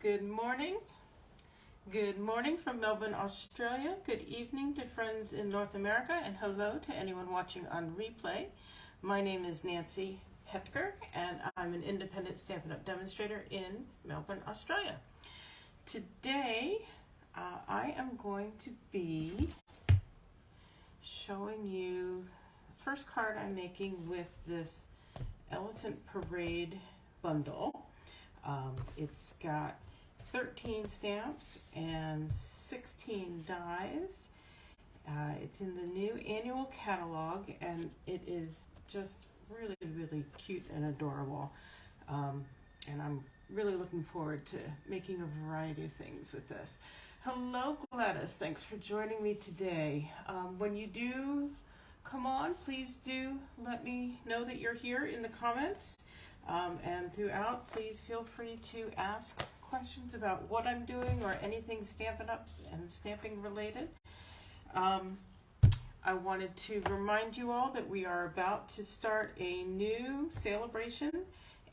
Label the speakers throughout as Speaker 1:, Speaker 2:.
Speaker 1: Good morning. Good morning from Melbourne, Australia. Good evening to friends in North America, and hello to anyone watching on replay. My name is Nancy Hetker, and I'm an independent Stampin' Up! Demonstrator in Melbourne, Australia. Today, I am going to be showing you the first card I'm making with this Elephant Parade bundle. It's got 13 stamps and 16 dies. It's in the new annual catalog, and it is just really, really cute and adorable. And I'm really looking forward to making a variety of things with this. Hello, Gladys. Thanks for joining me today. When you do come on, please do let me know that you're here in the comments. And throughout, please feel free to ask questions about what I'm doing or anything Stampin' Up! And stamping related. I wanted to remind you all that we are about to start a new celebration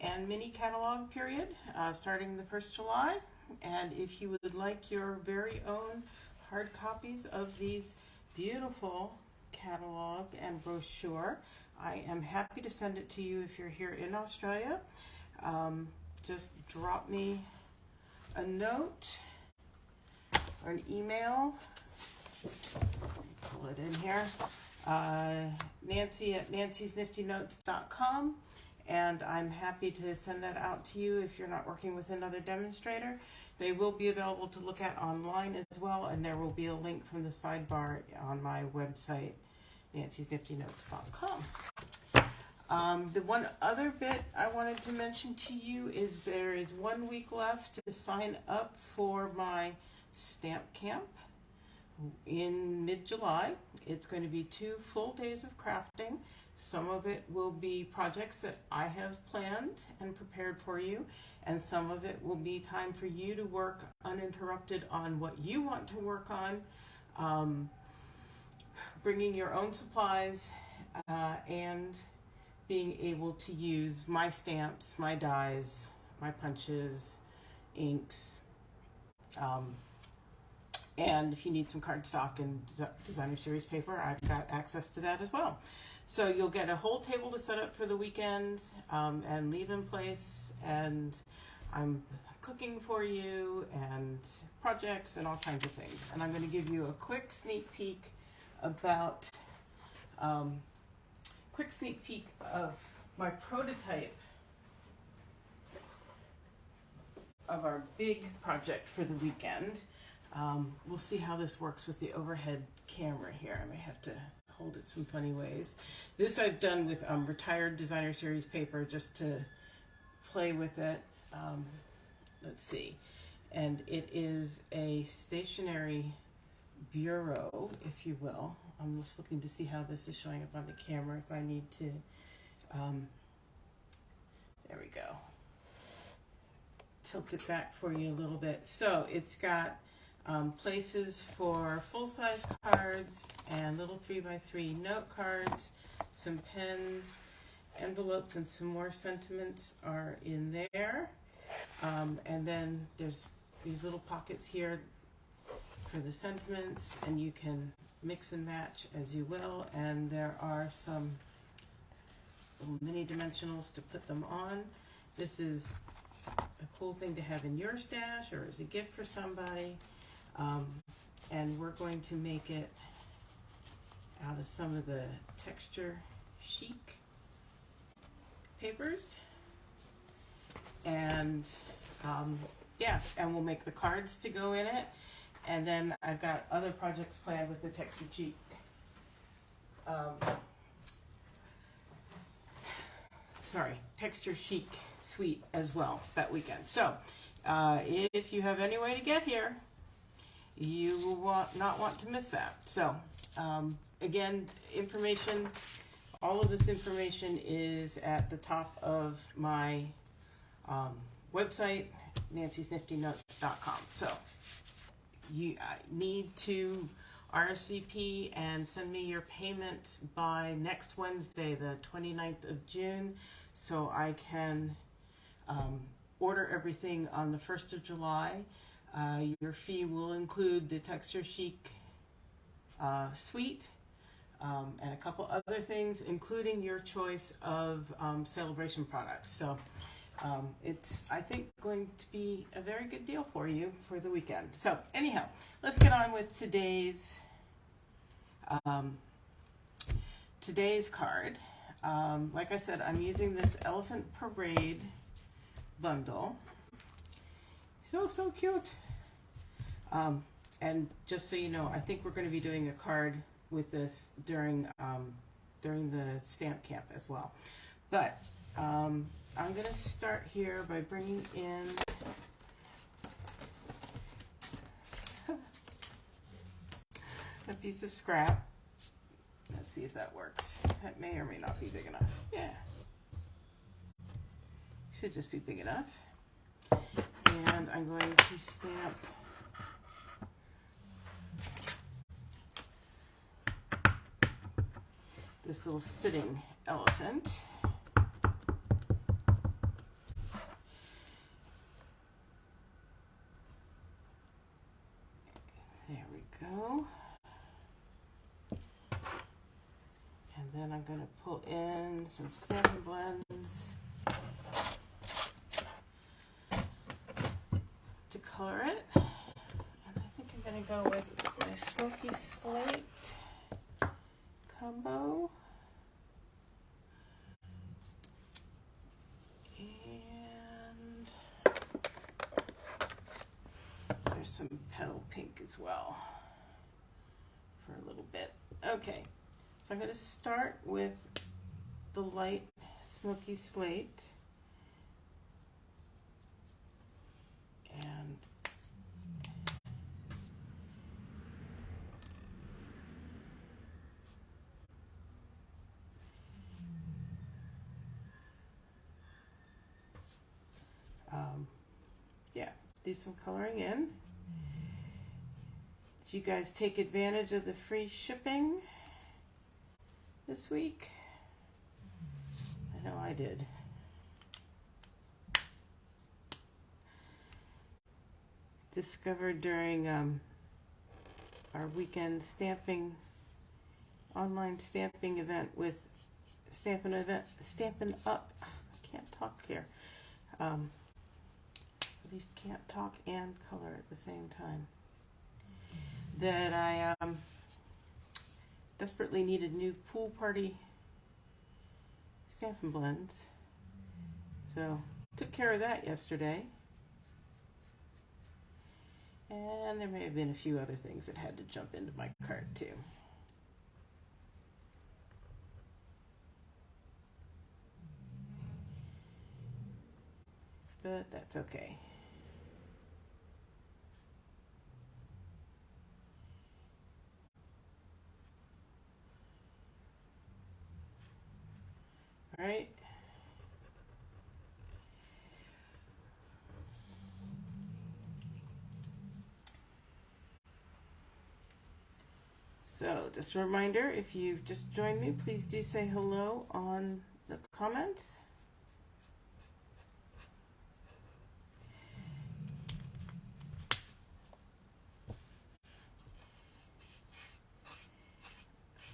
Speaker 1: and mini catalog period starting the 1st July. And if you would like your very own hard copies of these beautiful catalog and brochure, I am happy to send it to you if you're here in Australia. Just drop me a note or an email. Pull it in here. Nancy at nancysniftynotes.com, and I'm happy to send that out to you if you're not working with another demonstrator. They will be available to look at online as well, and there will be a link from the sidebar on my website, nancysniftynotes.com. The one other bit I wanted to mention to you is there is 1 week left to sign up for my stamp camp in mid-July. It's going to be 2 full days of crafting. Some of it will be projects that I have planned and prepared for you, and some of it will be time for you to work uninterrupted on what you want to work on, bringing your own supplies, and being able to use my stamps, my dies, my punches, inks, and if you need some cardstock and designer series paper, I've got access to that as well. So you'll get a whole table to set up for the weekend and leave in place, and I'm cooking for you and projects and all kinds of things. And I'm going to give you a quick sneak peek about of my prototype of our big project for the weekend. We'll see how this works with the overhead camera here. I may have to hold it some funny ways. This I've done with retired designer series paper just to play with it. Let's see. And it is a stationary bureau, if you will. I'm just looking to see how this is showing up on the camera if I need to. There we go. Tilt it back for you a little bit. So it's got places for full-size cards and little 3x3 note cards, some pens, envelopes, and some more sentiments are in there. And then there's these little pockets here for the sentiments, and you can mix and match as you will. And there are some little mini dimensionals to put them on. This is a cool thing to have in your stash or as a gift for somebody. And we're going to make it out of some of the Texture Chic papers. And yeah, and we'll make the cards to go in it. And then I've got other projects planned with the Texture Chic Texture Chic suite as well that weekend. So if you have any way to get here, you will not want to miss that. So again, information, all of this information is at the top of my website, nancysniftynotes.com. So you need to RSVP and send me your payment by next Wednesday, the 29th of June, so I can order everything on the 1st of July, your fee will include the Texture Chic suite and a couple other things, including your choice of celebration products. So it's, I think, going to be a very good deal for you for the weekend. So anyhow, let's get on with today's card. Like I said, I'm using this Elephant Parade bundle. So cute. And just so you know, I think we're going to be doing a card with this during the stamp camp as well. But I'm going to start here by bringing in a piece of scrap. Let's see if that works. That may or may not be big enough. Yeah. Should just be big enough. And I'm going to stamp this little sitting elephant. There we go. And then I'm going to pull in some Stampin' Blends to color it. And I think I'm going to go with my Smoky Slate combo. And there's some petal pink as well for a little bit. Okay, so I'm going to start with the light Smoky Slate. And yeah, do some coloring in. Did you guys take advantage of the free shipping this week? I know I did. Discovered during our weekend stamping, online stamping event with Stampin' Up. I can't talk here. At least can't talk and color at the same time. That I desperately needed new pool party Stampin' Blends. So took care of that yesterday. And there may have been a few other things that had to jump into my cart too. But that's okay. All right. So just a reminder, if you've just joined me, please do say hello on the comments.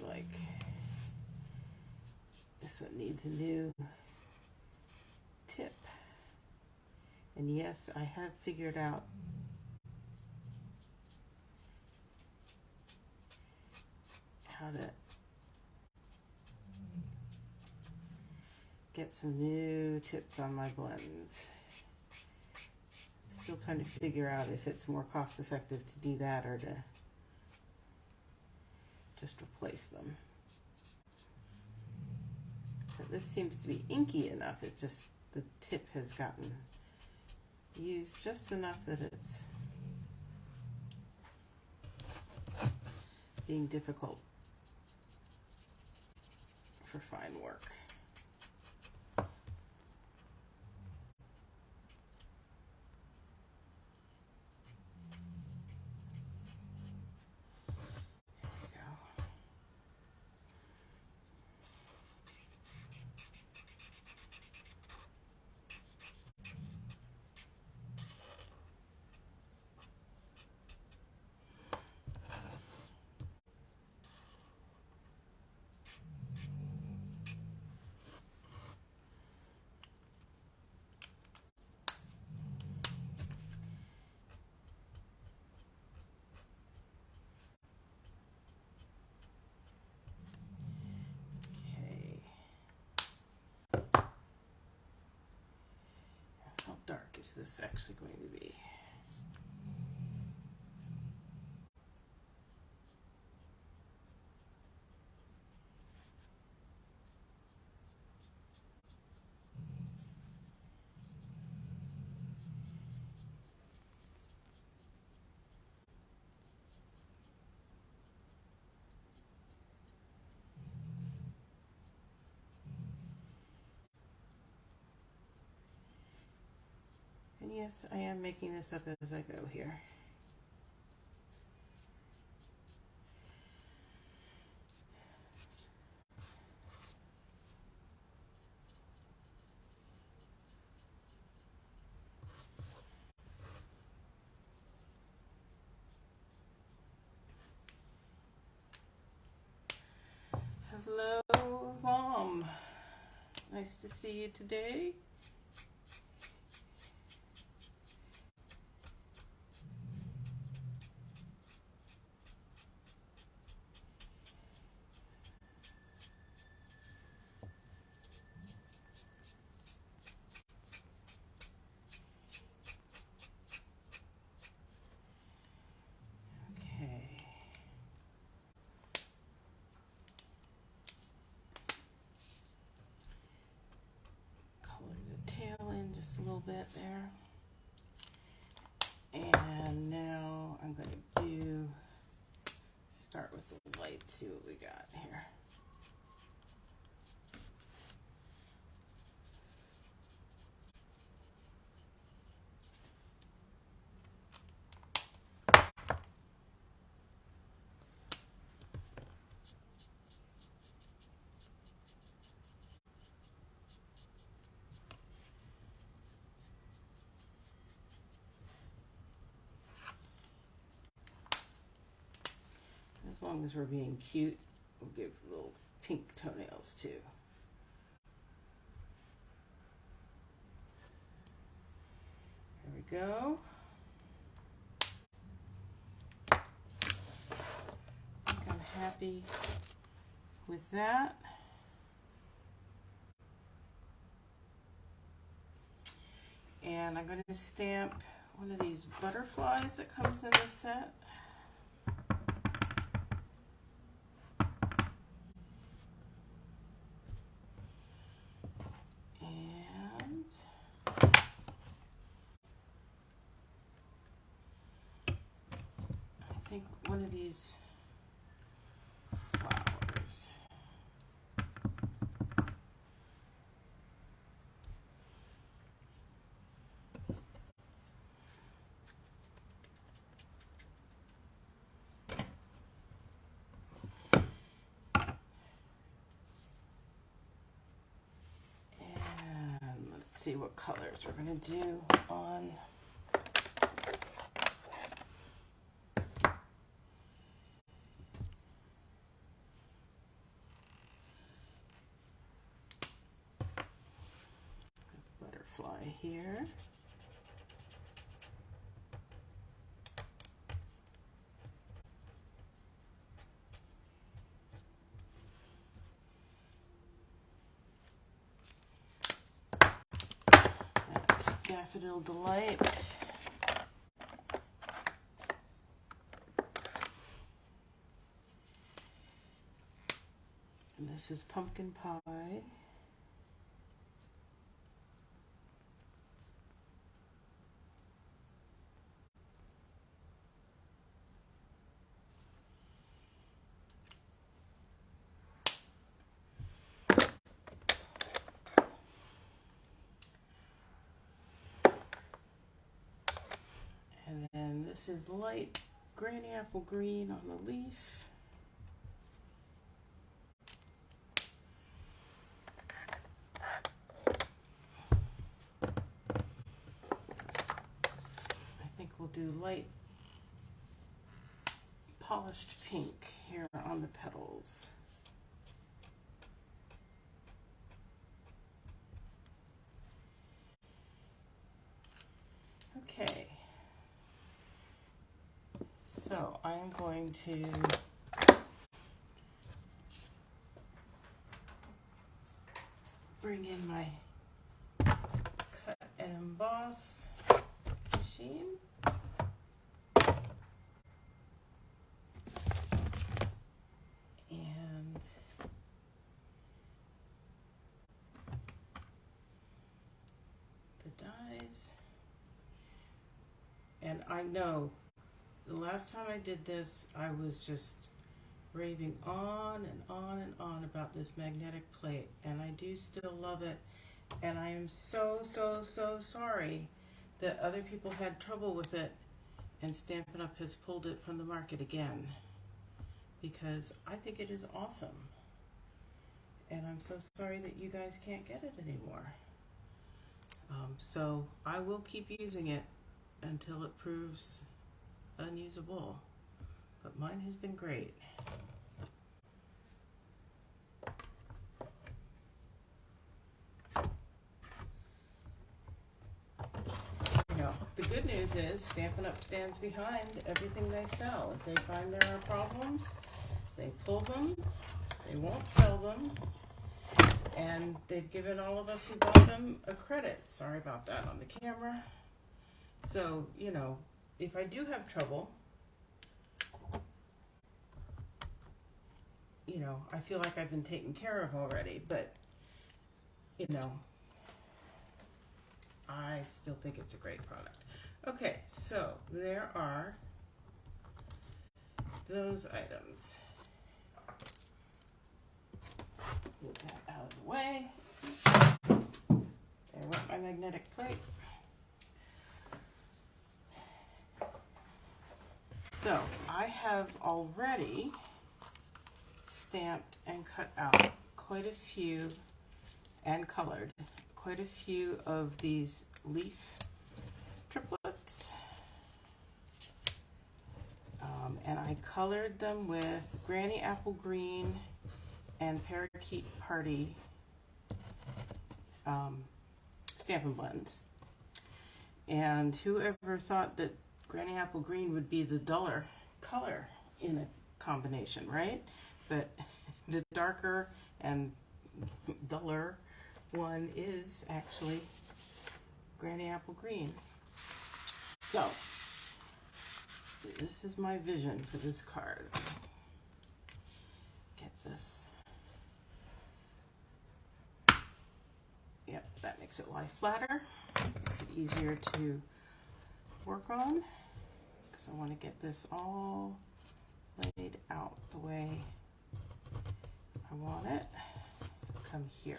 Speaker 1: Looks like this one needs a new tip. And yes, I have figured out how to get some new tips on my blends. Still trying to figure out if it's more cost effective to do that or to just replace them. But this seems to be inky enough. It's just the tip has gotten used just enough that it's being difficult for fine work. is this actually going to be? And yes, I am making this up as I go here. Hello, Mom. Nice to see you today. Okay. Color the tail in just a little bit there. And now I'm going to start with the light, see what we got here. As long as we're being cute, we'll give little pink toenails too. There we go. I think I'm happy with that. And I'm going to stamp one of these butterflies that comes in the set. And I think one of these flowers. See what colors we're going to do on the butterfly here. Daffodil Delight. And this is Pumpkin Pie. And then this is light Granny Apple Green on the leaf. I think we'll do light polished pink here on the petals. Okay. So I'm going to bring in my cut and emboss. machine. And the dies. And I know the last time I did this, I was just raving on and on and on about this magnetic plate, and I do still love it. And I am so sorry that other people had trouble with it, and Stampin' Up! Has pulled it from the market again, because I think it is awesome. And I'm so sorry that you guys can't get it anymore. So I will keep using it until it proves unusable. But mine has been great. The good news is Stampin' Up! Stands behind everything they sell. If they find there are problems, they pull them, they won't sell them, and they've given all of us who bought them a credit. Sorry about that on the camera. So, if I do have trouble, I feel like I've been taken care of already, but, I still think it's a great product. Okay, so there are those items. Move that out of the way. There went my magnetic plate. So I have already stamped and cut out quite a few, and colored quite a few of these leaf triplets. And I colored them with Granny Apple Green and Parakeet Party Stampin' Blends. And whoever thought that Granny Apple Green would be the duller color in a combination, right? But the darker and duller one is actually Granny Apple Green. So this is my vision for this card. Get this. Yep, that makes it lie flatter. Makes it easier to work on, because I want to get this all laid out the way I want it. Come here.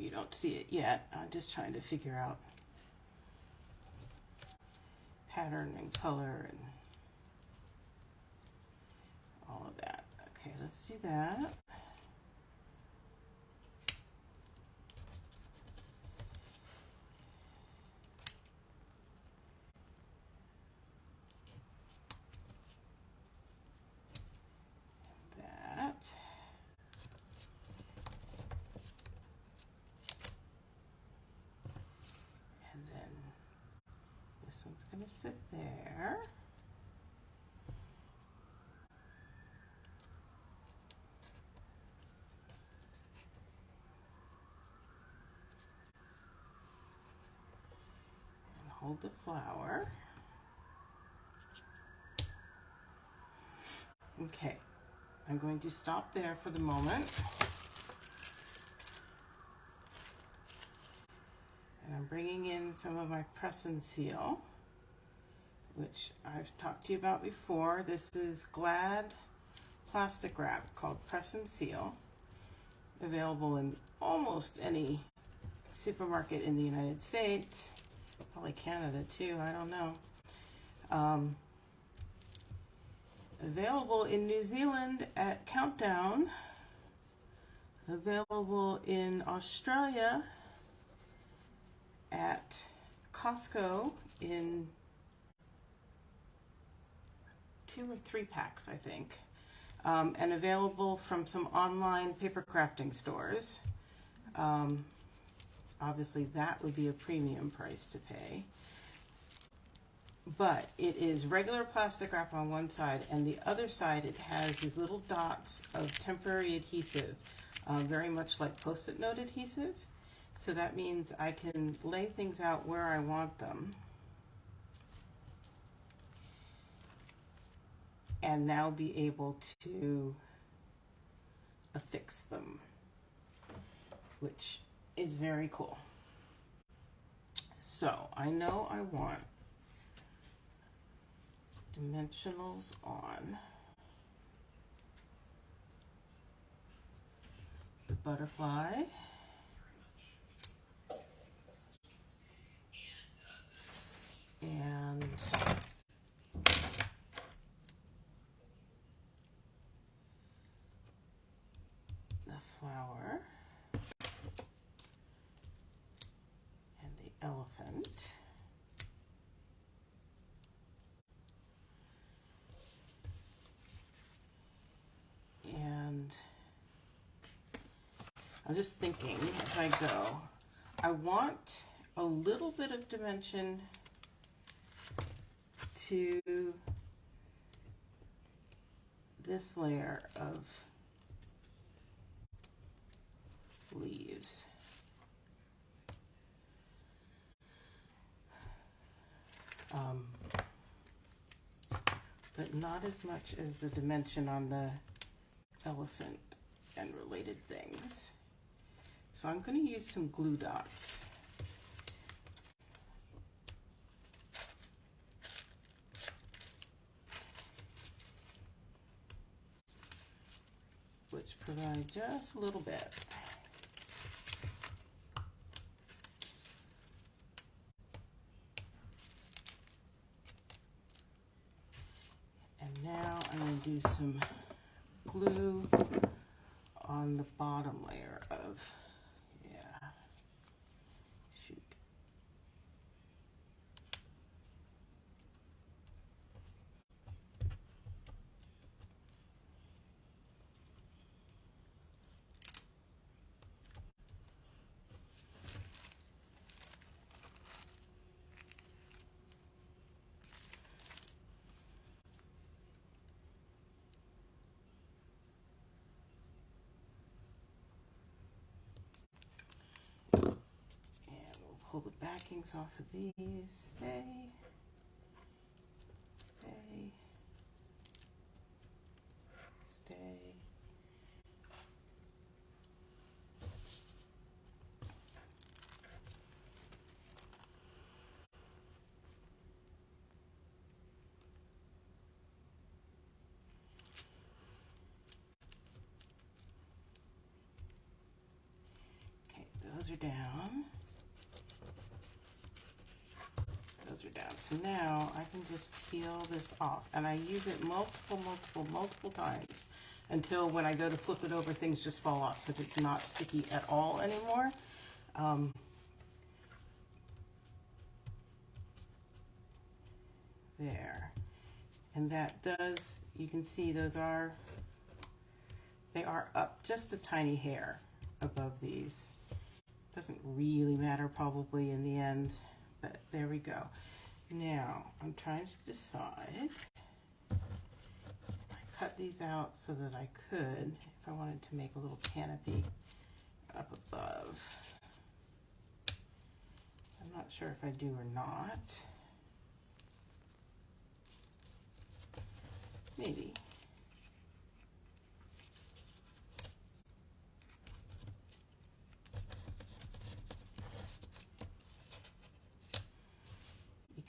Speaker 1: You don't see it yet. I'm just trying to figure out pattern and color and all of that. Okay, let's do that. Going to sit there. And hold the flower. Okay, I'm going to stop there for the moment. And I'm bringing in some of my press and seal, which I've talked to you about before. This is Glad plastic wrap called Press and Seal, available in almost any supermarket in the United States, probably Canada too, I don't know. Available in New Zealand at Countdown, available in Australia at Costco in 2 or 3 packs, I think. and available from some online paper crafting stores. Obviously that would be a premium price to pay. But it is regular plastic wrap on one side, and the other side it has these little dots of temporary adhesive, very much like Post-it note adhesive. So that means I can lay things out where I want them. And now be able to affix them, which is very cool. So I know I want dimensionals on the butterfly. And the flower and the elephant. And I'm just thinking as I go, I want a little bit of dimension to this layer of leaves. But not as much as the dimension on the elephant and related things. So I'm going to use some glue dots. Which provide just a little bit. And now I'm going to do some glue on the bottom layer of, shoot. Pull the backings off of these. Stay. Stay. Stay. Okay, those are down. Down. So now I can just peel this off, and I use it multiple times until when I go to flip it over, things just fall off because it's not sticky at all anymore. There, and that does, you can see they are up just a tiny hair above these. Doesn't really matter probably in the end, but there we go. Now, I'm trying to decide. I cut these out so that I could, if I wanted to make a little canopy up above. I'm not sure if I do or not. Maybe.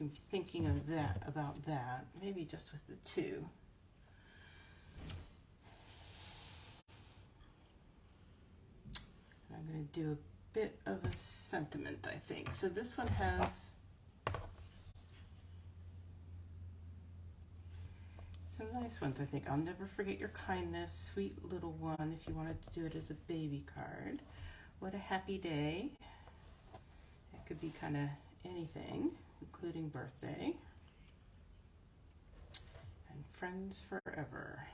Speaker 1: I'm thinking of that, about that, maybe just with the two. I'm going to do a bit of a sentiment, I think. So this one has some nice ones, I think. I'll never forget your kindness, sweet little one, if you wanted to do it as a baby card. What a happy day. It could be kind of anything, including birthday, and friends forever.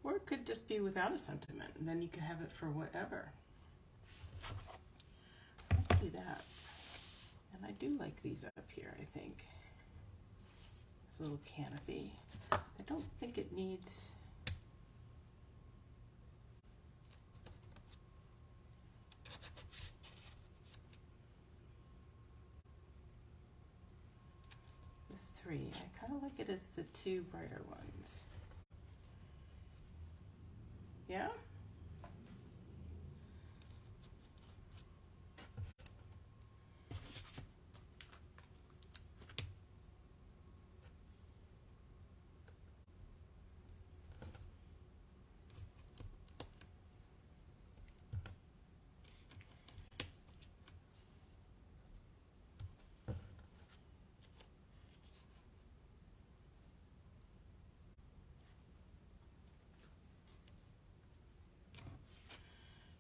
Speaker 1: Or it could just be without a sentiment, and then you could have it for whatever. Let's do that. And I do like these up here, I think. This little canopy. I don't think it needs... the 3. I kind of like it as the 2 brighter ones. Yeah?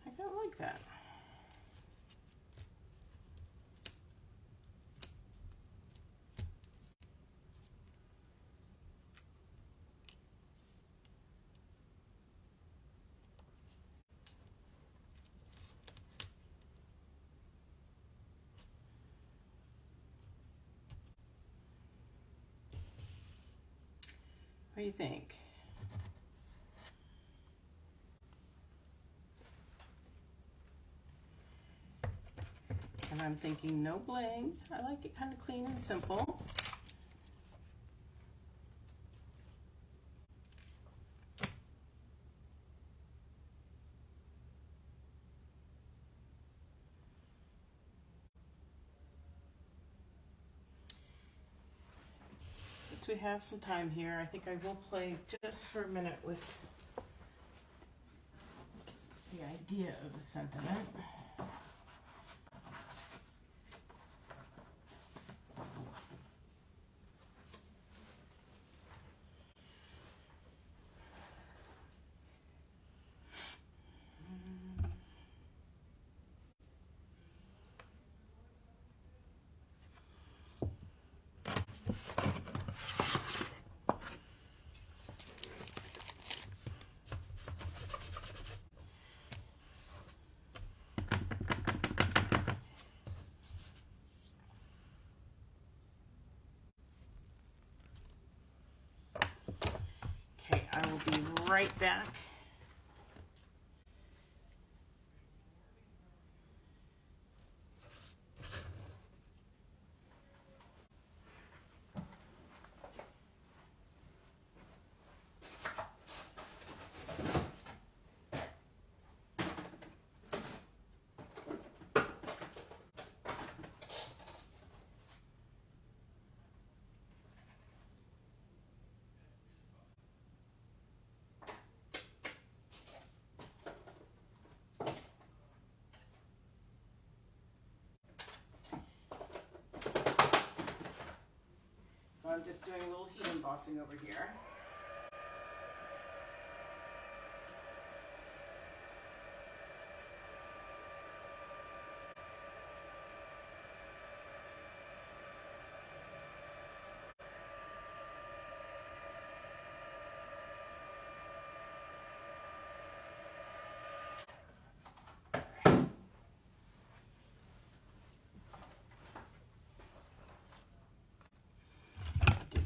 Speaker 1: I don't like that. What do you think? And I'm thinking no bling. I like it kind of clean and simple. Since we have some time here, I think I will play just for a minute with the idea of a sentiment. Okay, I will be right back. So I'm just doing a little heat embossing over here.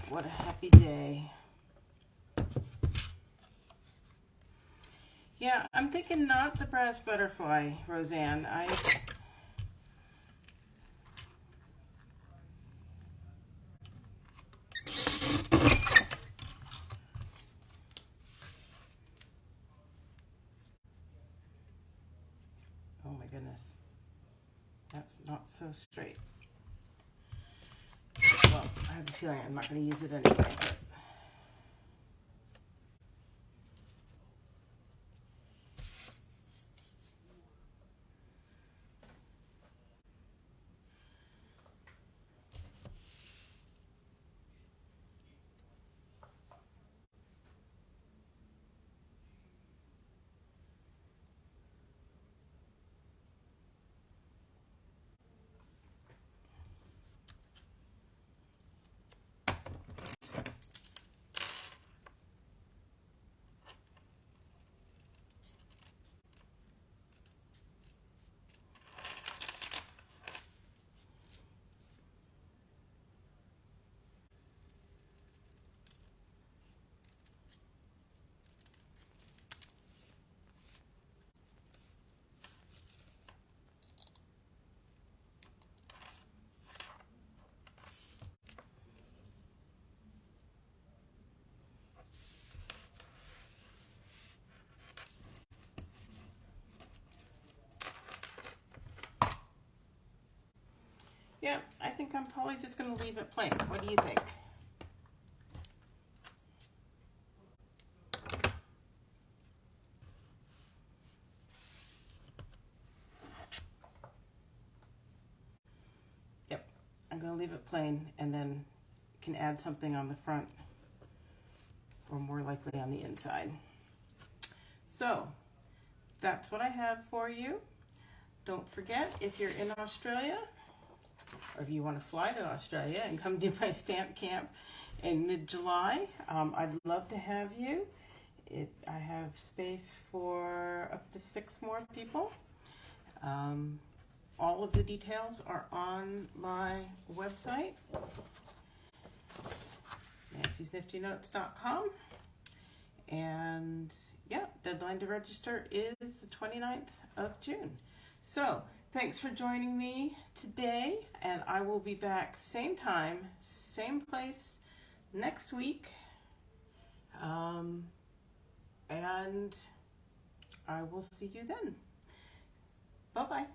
Speaker 1: What a happy day. Yeah, I'm thinking not the brass butterfly, Roseanne. Oh my goodness. That's not so straight. Well, I have a feeling I'm not going to use it anyway, but Yeah, I think I'm probably just going to leave it plain. What do you think? Yep, I'm going to leave it plain, and then you can add something on the front or more likely on the inside. So that's what I have for you. Don't forget, if you're in Australia, or if you want to fly to Australia and come do my stamp camp in mid-July, I'd love to have you. I have space for up to 6 more people. All of the details are on my website, nancysniftynotes.com. And yeah, deadline to register is the 29th of June. So thanks for joining me today, and I will be back same time, same place next week. And I will see you then. Bye-bye.